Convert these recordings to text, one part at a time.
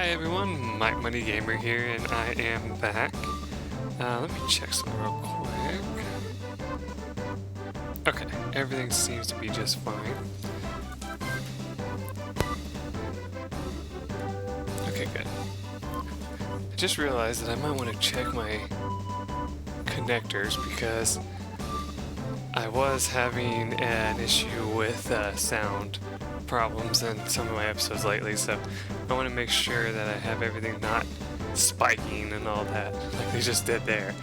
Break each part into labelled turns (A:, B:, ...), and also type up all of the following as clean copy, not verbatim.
A: Hi everyone, MikeMoneyGMR here, and I am back. Let me check something real quick. Okay, everything seems to be just fine. Okay, good. I just realized that I might want to check my connectors because I was having an issue with sound problems in some of my episodes lately, so I want to make sure that I have everything not spiking and all that, like they just did there.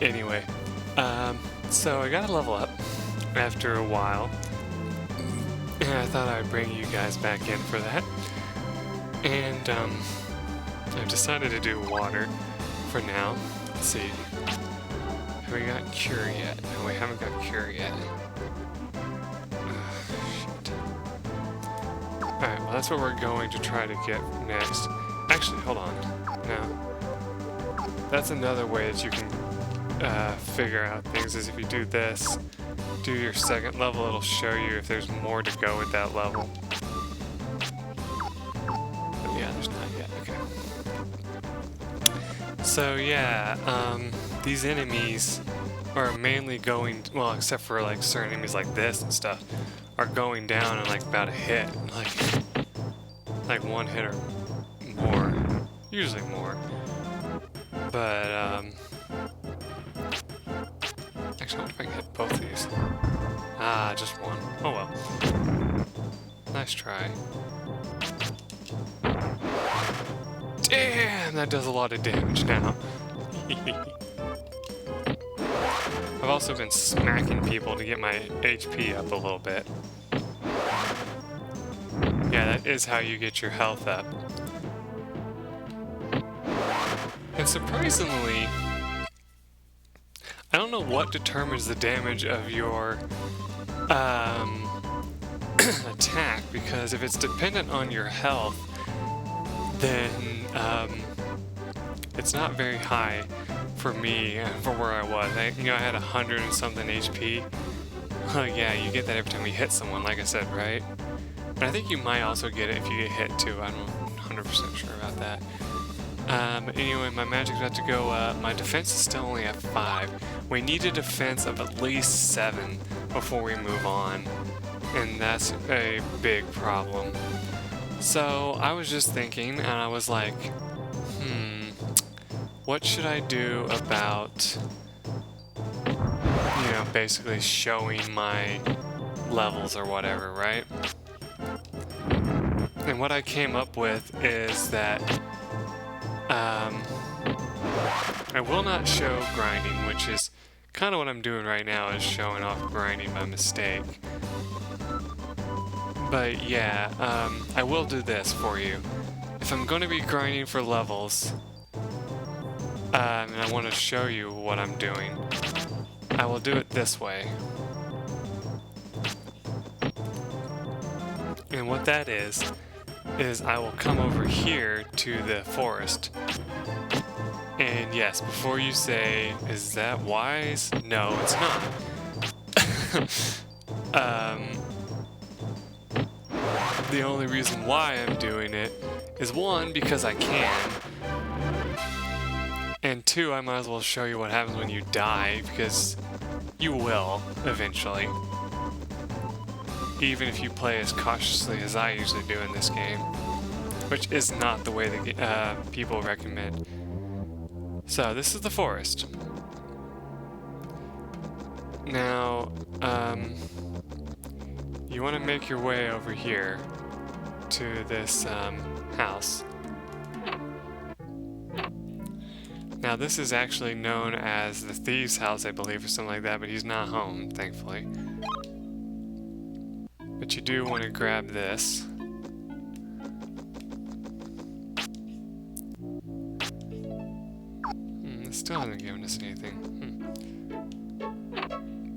A: Anyway, so I got to level up after a while, and I thought I'd bring you guys back in for that. And I've decided to do water for now. Let's see. Have we got cure yet? No, we haven't got cure yet. Alright, well that's what we're going to try to get next. Actually, hold on. No. That's another way that you can figure out things, is if you do this, do your second level, it'll show you if there's more to go with that level. But yeah, there's not yet. Okay. So yeah, these enemies are mainly going, well, except for like certain enemies like this and stuff, are going down in like about a hit, like one hit or more, usually more. But actually, I wonder if I can hit both of these. Ah, just one. Oh well. Nice try. Damn, that does a lot of damage now. I've also been smacking people to get my HP up a little bit. Yeah, that is how you get your health up. And surprisingly, I don't know what determines the damage of your attack, because if it's dependent on your health, then it's not very high for me, for where I was. I had 100 and something HP. Oh yeah, you get that every time you hit someone, like I said, right? And I think you might also get it if you get hit too. I'm not 100% sure about that. But anyway, my magic's about to go up. My defense is still only at 5. We need a defense of at least 7 before we move on. And that's a big problem. So I was just thinking, and I was like, what should I do about, basically showing my levels or whatever, right? And what I came up with is that I will not show grinding, which is kind of what I'm doing right now, is showing off grinding by mistake. But yeah, I will do this for you. If I'm going to be grinding for levels, and I want to show you what I'm doing, I will do it this way. And what that is I will come over here to the forest. And yes, before you say, is that wise? No, it's not. The only reason why I'm doing it is, one, because I can, and two, I might as well show you what happens when you die, because you will eventually, even if you play as cautiously as I usually do in this game, which is not the way that people recommend. So this is the forest. Now, you want to make your way over here to this house. Now this is actually known as the thieves' house, I believe, or something like that, but he's not home, thankfully. But you do want to grab this. It still hasn't given us anything.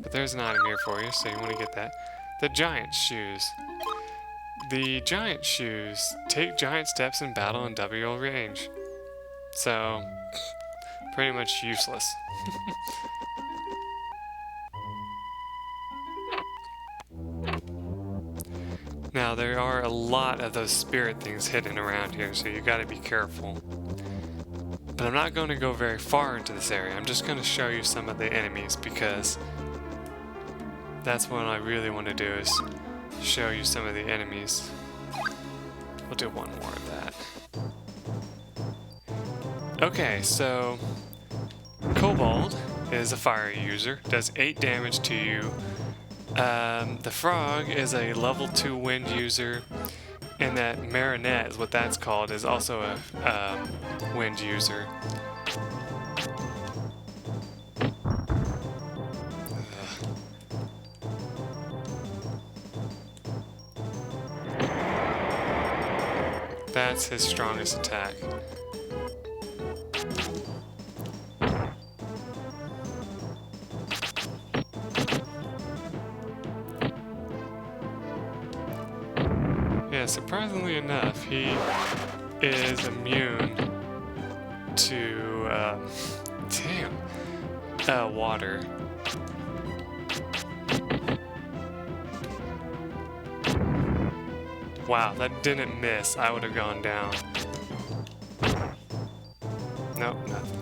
A: But there's an item here for you, so you want to get that. The giant shoes. The giant shoes take giant steps in battle and double your range. So, pretty much useless. Now, there are a lot of those spirit things hidden around here, so you gotta be careful. But I'm not going to go very far into this area. I'm just going to show you some of the enemies because that's what I really want to do, is show you some of the enemies. We'll do one more of that. Okay, so Kobold is a fire user, does 8 damage to you. The Frog is a level 2 wind user, and that Marinette is what that's called, is also a wind user. That's his strongest attack. Yeah, surprisingly enough, he is immune to, water. Wow, that didn't miss. I would have gone down. Nope, nothing.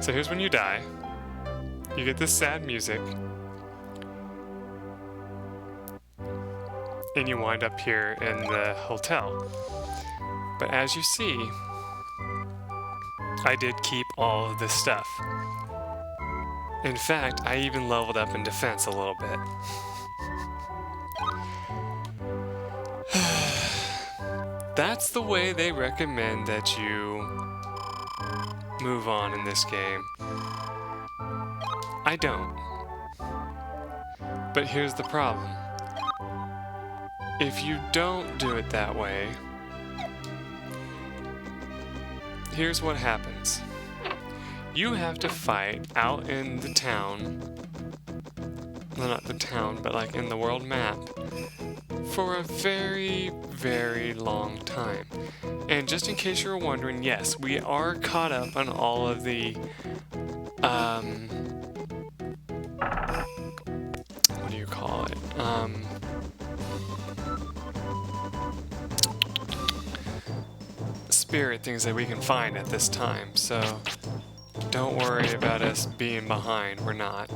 A: So here's when you die. You get this sad music. And you wind up here in the hotel. But as you see, I did keep all of this stuff. In fact, I even leveled up in defense a little bit. That's the way they recommend that you move on in this game. I don't. But here's the problem. If you don't do it that way, here's what happens. You have to fight out in the town, well, not the town, but like in the world map, for a very, very long time. And just in case you were wondering, yes, we are caught up on all of the, what do you call it? Spirit things that we can find at this time, so don't worry about us being behind. We're not.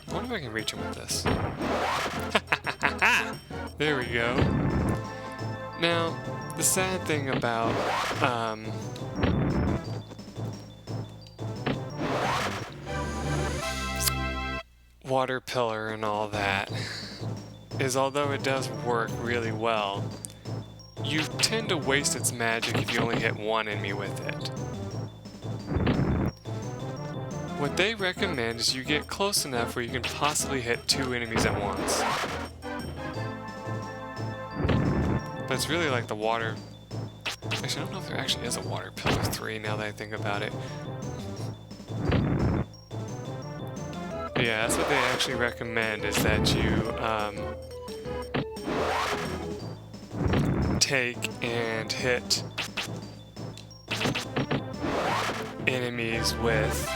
A: I wonder if I can reach him with this. There we go. Now, the sad thing about water pillar and all that is, although it does work really well, you tend to waste its magic if you only hit one enemy with it. What they recommend is you get close enough where you can possibly hit 2 enemies at once. But it's really like the water... Actually, I don't know if there actually is a water pillar 3 now that I think about it. But yeah, that's what they actually recommend, is that you take and hit enemies with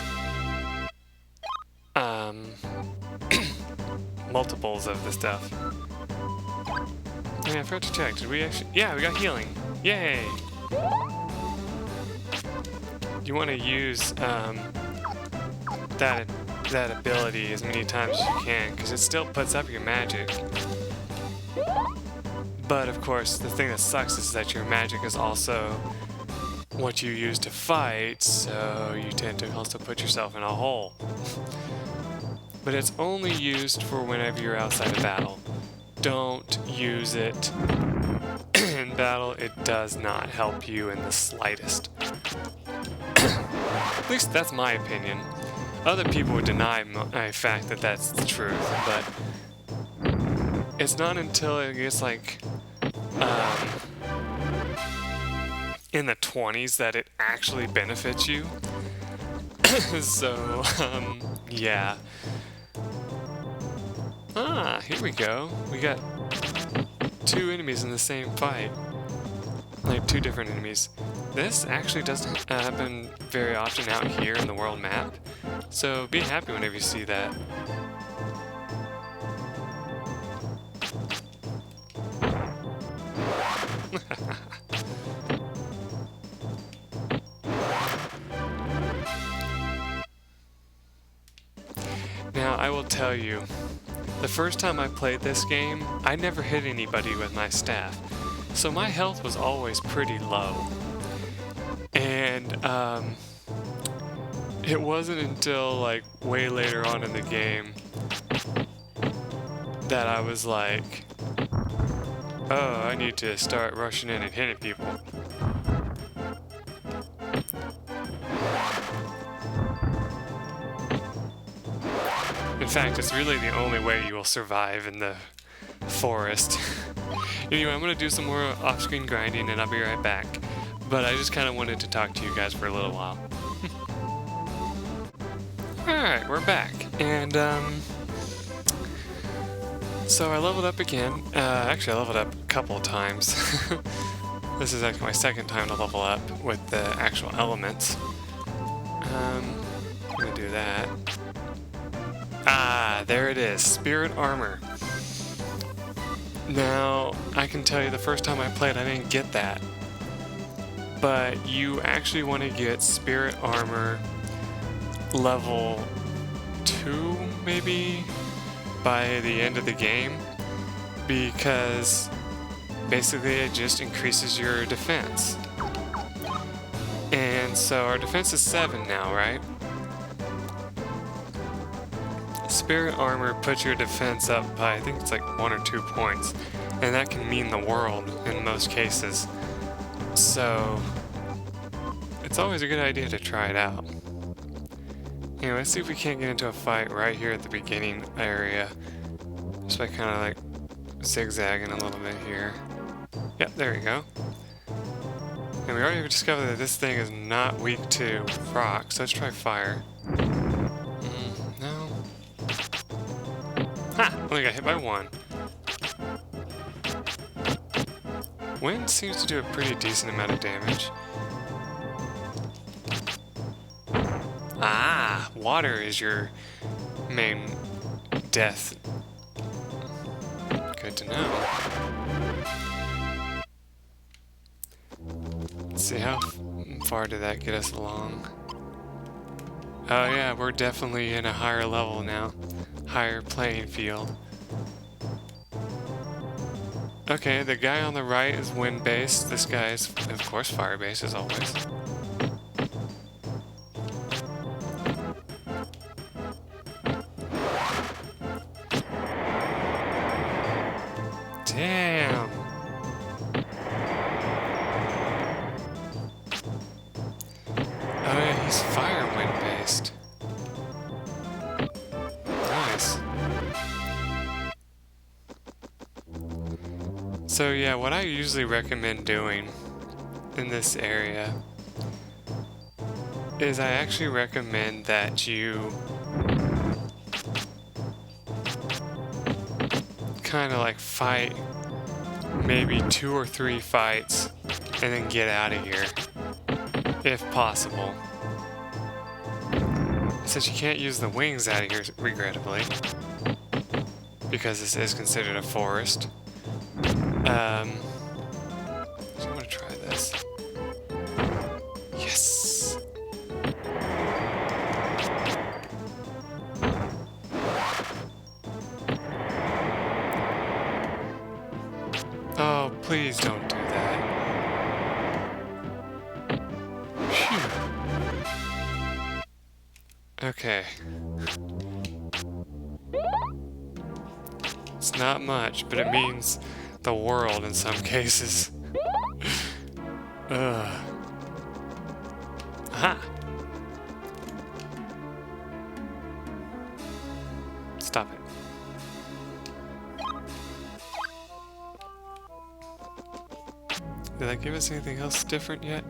A: multiples of the stuff. Yeah, I forgot to check. Did we actually... Yeah, we got healing. Yay! You want to use that ability as many times as you can, because it still puts up your magic. But of course, the thing that sucks is that your magic is also what you use to fight, so you tend to also put yourself in a hole. But it's only used for whenever you're outside of battle. Don't use it in battle. It does not help you in the slightest. At least that's my opinion. Other people would deny my fact that that's the truth, but it's not until it gets like in the 20s that it actually benefits you. So, yeah. Ah, here we go. We got 2 enemies in the same fight. Like 2 different enemies. this actually doesn't happen very often out here in the world map, so be happy whenever you see that. Now, I will tell you, the first time I played this game, I never hit anybody with my staff, so my health was always pretty low. And it wasn't until like way later on in the game that I was like, oh, I need to start rushing in and hitting people. In fact, it's really the only way you will survive in the forest. Anyway, I'm going to do some more off-screen grinding and I'll be right back. But I just kind of wanted to talk to you guys for a little while. Alright, we're back. And, so I leveled up again. Actually, I leveled up a couple of times. This is actually my second time to level up with the actual elements. I'm going to do that. Ah, there it is. Spirit Armor. Now, I can tell you the first time I played, I didn't get that. But you actually want to get Spirit Armor level 2, maybe, by the end of the game. Because basically it just increases your defense. And so our defense is 7 now, right? Spirit Armor puts your defense up by, I think it's like 1 or 2 points, and that can mean the world in most cases. So, it's always a good idea to try it out. Anyway, let's see if we can't get into a fight right here at the beginning area. Just by kind of like zigzagging a little bit here. Yep, there we go. And we already discovered that this thing is not weak to rock, so let's try fire. No. Ha! Only got hit by 1. Wind seems to do a pretty decent amount of damage. Ah! Water is your main death. Good to know. Let's see, how far did that get us along? Oh yeah, we're definitely in a higher level now. Higher playing field. Okay, the guy on the right is wind-based. This guy is, of course, fire-based as always. Damn! Oh yeah, he's fire wind-based. Nice. So yeah, what I usually recommend doing in this area is I actually recommend that you kind of like fight maybe 2 or 3 fights and then get out of here if possible. Since you can't use the wings out of here, regrettably, because this is considered a forest. So I'm gonna try this. Yes! Oh, please don't do that. Phew. Okay. It's not much, but it means the world in some cases. Ugh. Aha! Stop it. Did that give us anything else different yet?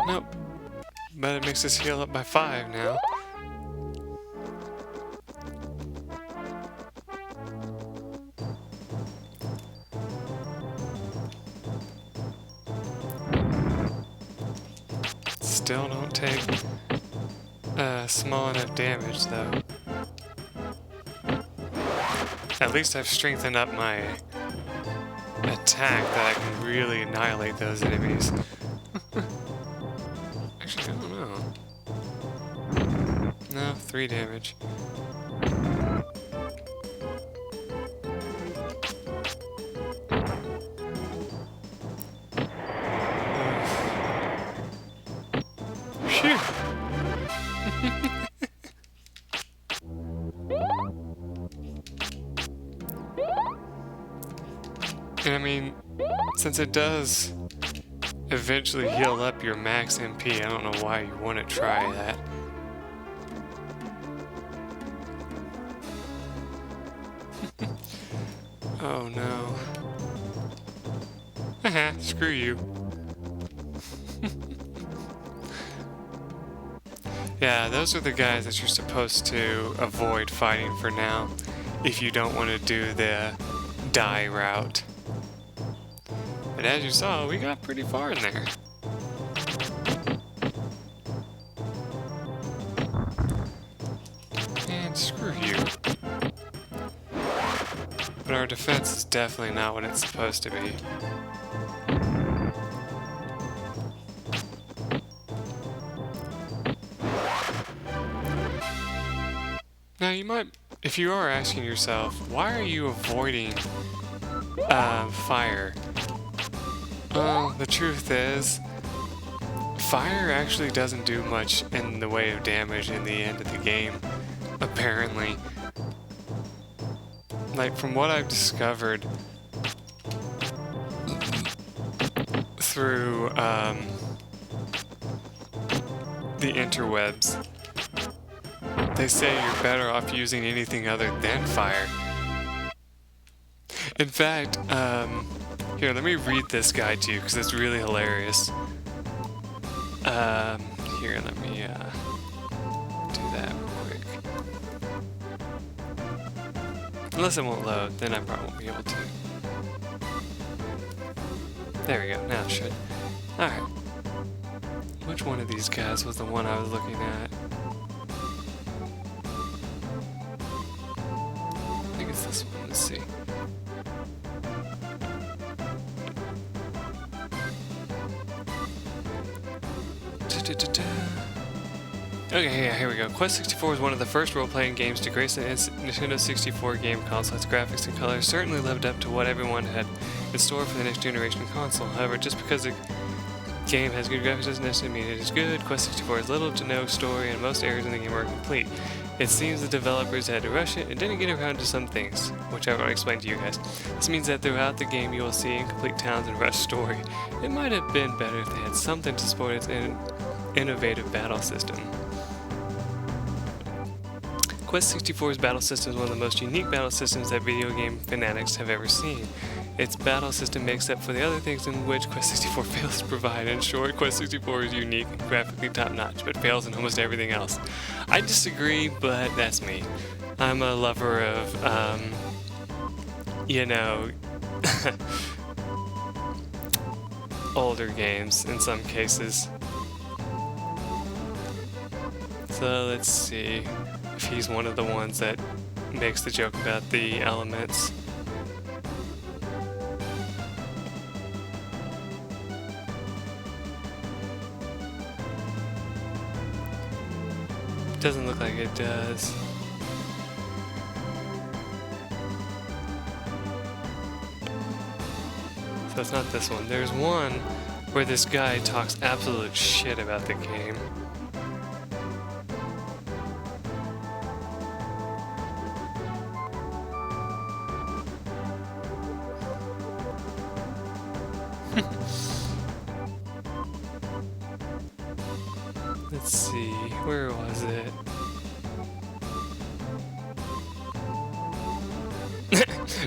A: Nope. But it makes us heal up by 5 now. won't take small enough damage, though. At least I've strengthened up my attack that I can really annihilate those enemies. Actually, I don't know. No, 3 damage. Phew! And I mean, since it does eventually heal up your max MP, I don't know why you wouldn't try that. Oh no. Haha, screw you. Yeah, those are the guys that you're supposed to avoid fighting for now, if you don't want to do the die route. But as you saw, we got pretty far in there. And screw you. But our defense is definitely not what it's supposed to be. Now you might, if you are asking yourself, why are you avoiding fire? Well, the truth is, fire actually doesn't do much in the way of damage in the end of the game, apparently. Like, from what I've discovered through the interwebs, they say you're better off using anything other than fire. In fact, here, let me read this guide to you because it's really hilarious. Here, let me do that real quick. Unless it won't load, then I probably won't be able to. There we go, now it should. Alright. Which one of these guys was the one I was looking at? I think it's this one, let's see. Okay, yeah, here we go. Quest 64 is one of the first role-playing games to grace the Nintendo 64 game console. Its graphics and colors certainly lived up to what everyone had in store for the next generation console. However, just because the game has good graphics doesn't necessarily mean it is good. Quest 64 has little to no story, and most areas in the game are complete. It seems the developers had to rush it and didn't get around to some things, which I will explain to you guys. This means that throughout the game you will see incomplete towns and rushed story. It might have been better if they had something to support its innovative battle system. Quest 64's battle system is one of the most unique battle systems that video game fanatics have ever seen. Its battle system makes up for the other things in which Quest 64 fails to provide. In short, Quest 64 is unique and graphically top-notch, but fails in almost everything else. I disagree, but that's me. I'm a lover of, you know, older games in some cases. So let's see if he's one of the ones that makes the joke about the elements. Doesn't look like it does. So it's not this one. There's one where this guy talks absolute shit about the game. Let's see, where was it?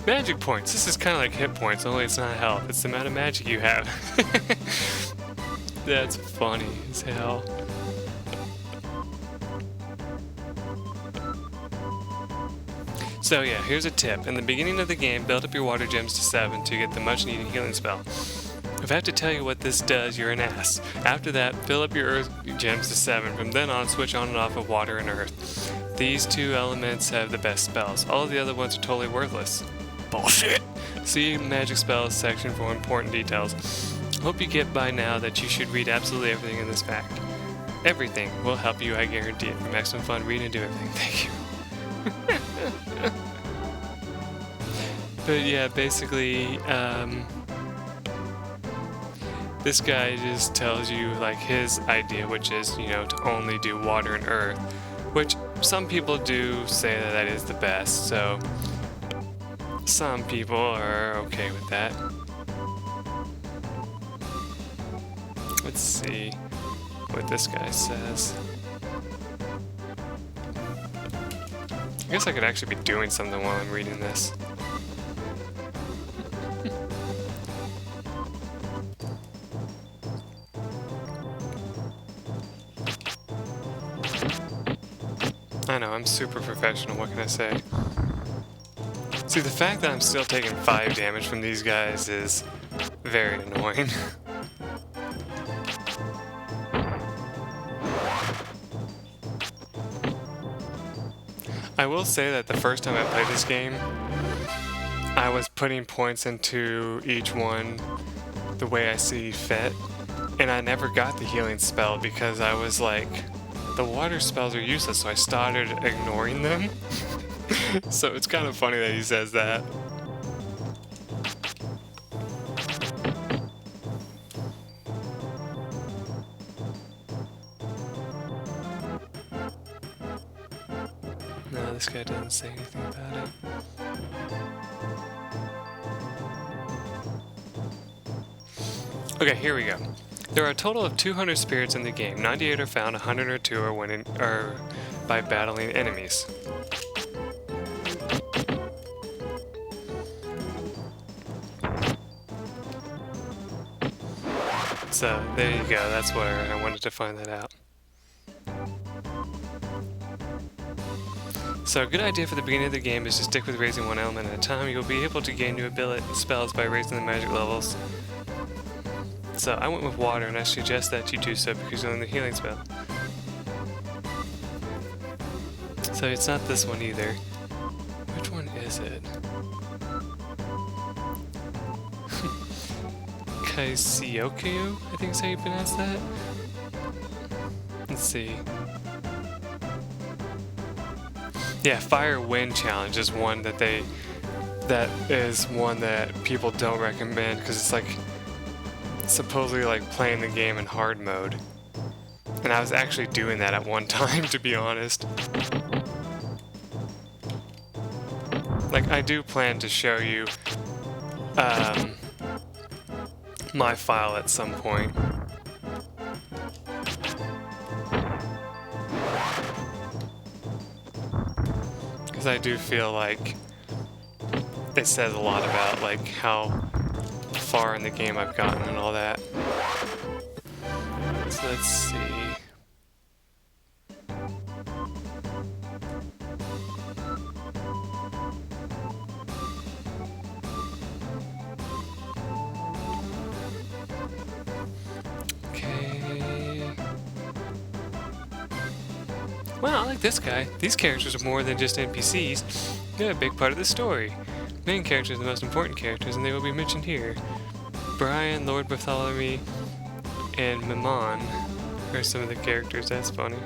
A: Magic points. This is kind of like hit points, only it's not health. It's the amount of magic you have. That's funny as hell. So yeah, here's a tip. In the beginning of the game, build up your water gems to 7 to get the much needed healing spell. If I have to tell you what this does, you're an ass. After that, fill up your earth gems to 7. From then on, switch on and off of water and earth. These 2 elements have the best spells. All of the other ones are totally worthless. Bullshit! See magic spells section for important details. Hope you get by now that you should read absolutely everything in this pack. Everything will help you, I guarantee it. For maximum fun, read and do everything. Thank you. But yeah, basically, this guy just tells you like his idea, which is, you know, to only do water and earth, which some people do say that that is the best, so some people are okay with that. Let's see what this guy says. I guess I could actually be doing something while I'm reading this. I know, I'm super professional, what can I say? See, the fact that I'm still taking 5 damage from these guys is very annoying. I will say that the first time I played this game, I was putting points into each one the way I see fit, and I never got the healing spell because I was like, the water spells are useless, so I started ignoring them. So it's kind of funny that he says that. No, this guy doesn't say anything about it. Okay, here we go. There are a total of 200 spirits in the game. 98 are found, 102 are by battling enemies. So, there you go. That's where I wanted to find that out. So a good idea for the beginning of the game is to stick with raising 1 element at a time. You'll be able to gain new ability spells by raising the magic levels. So I went with water, and I suggest that you do so because you'll learn the healing spell. So it's not this one either. Which one is it? Kaisioku, I think is how you pronounce that. Let's see. Yeah, Fire Wind Challenge is one that people don't recommend because it's like supposedly like playing the game in hard mode. And I was actually doing that at one time, to be honest. Like, I do plan to show you my file at some point. Because I do feel like it says a lot about like how far in the game I've gotten and all that. So let's see. Okay. Wow, I like this guy. These characters are more than just NPCs. They're a big part of the story. Main characters are the most important characters, and they will be mentioned here. Brian, Lord Bartholomew, and Mimon are some of the characters. That's funny.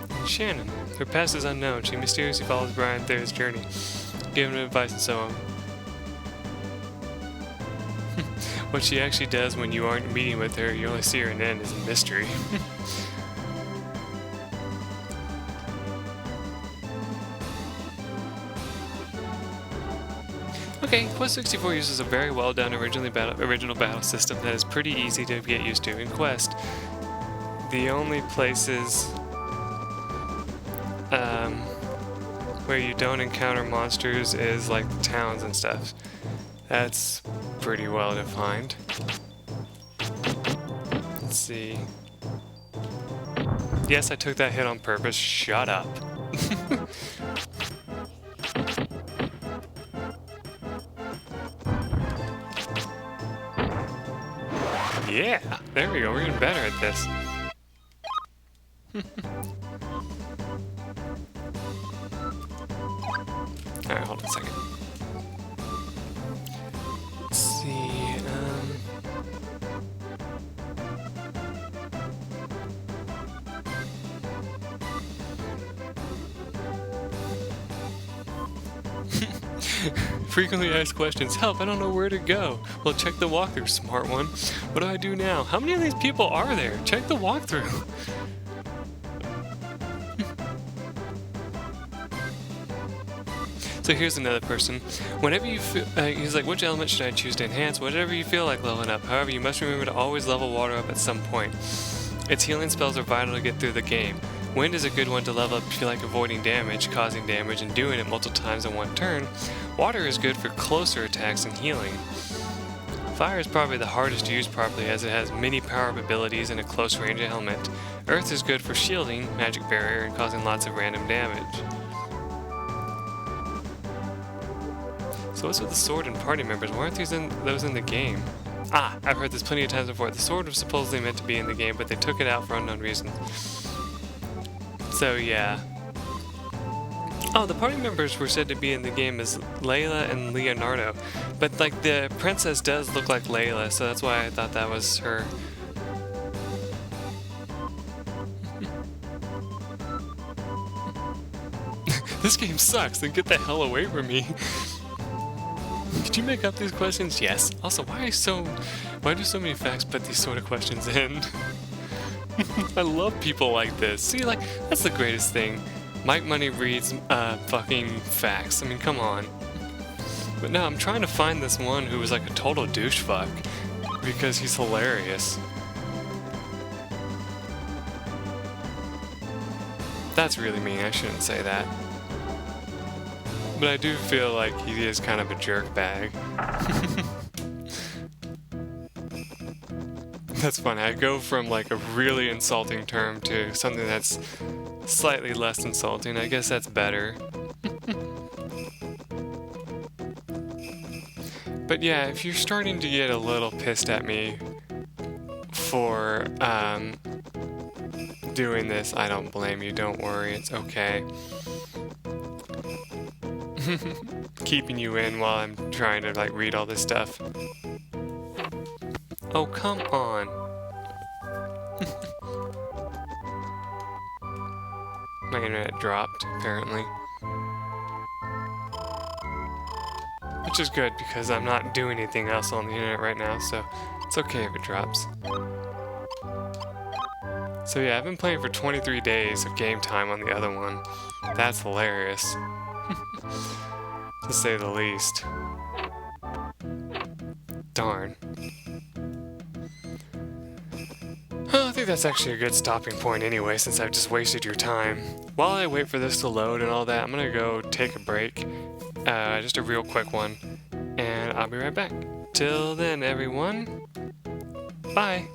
A: And Shannon. Her past is unknown. She mysteriously follows Brian through his journey, giving him advice and so on. What she actually does when you aren't meeting with her, you only see her in the end, is a mystery. Okay, Quest 64 uses a very well done original battle system that is pretty easy to get used to. In Quest, the only places where you don't encounter monsters is like the towns and stuff. That's pretty well defined. Let's see. Yes, I took that hit on purpose. Shut up. Yeah, there we go. We're getting better at this. Alright, hold on a second. Let's see, frequently asked questions. Help, I don't know where to go. Well, check the walkthrough, smart one. What do I do now? How many of these people are there? Check the walkthrough. So here's another person. Whenever you feel, he's like, which element should I choose to enhance? Whatever you feel like leveling up. However, you must remember to always level water up at some point. Its healing spells are vital to get through the game. Wind is a good one to level up if you like avoiding damage, causing damage, and doing it multiple times in one turn. Water is good for closer attacks and healing. Fire is probably the hardest to use properly as it has many power-up abilities and a close range element. Earth is good for shielding, magic barrier, and causing lots of random damage. So what's with the sword and party members? Why aren't those in the game? Ah, I've heard this plenty of times before. The sword was supposedly meant to be in the game, but they took it out for unknown reasons. So yeah. Oh, the party members were said to be in the game as Layla and Leonardo. But like the princess does look like Layla, so that's why I thought that was her. This game sucks, then get the hell away from me. Could you make up these questions? Yes. Also, why do so many facts put these sort of questions in? I love people like this. See, like, that's the greatest thing. Mike Money reads fucking facts. I mean, come on. But no, I'm trying to find this one who was like a total douchefuck because he's hilarious. That's really mean. I shouldn't say that. But I do feel like he is kind of a jerk bag. That's funny. I go from like a really insulting term to something that's slightly less insulting. I guess that's better. But yeah, if you're starting to get a little pissed at me for doing this, I don't blame you. Don't worry. It's okay. Keeping you in while I'm trying to like read all this stuff. Oh, come on. My internet dropped, apparently. Which is good because I'm not doing anything else on the internet right now, so it's okay if it drops. So yeah, I've been playing for 23 days of game time on the other one. That's hilarious. To say the least. Darn. Well, I think that's actually a good stopping point anyway, since I've just wasted your time. While I wait for this to load and all that, I'm gonna go take a break. Just a real quick one. And I'll be right back. Till then, everyone. Bye.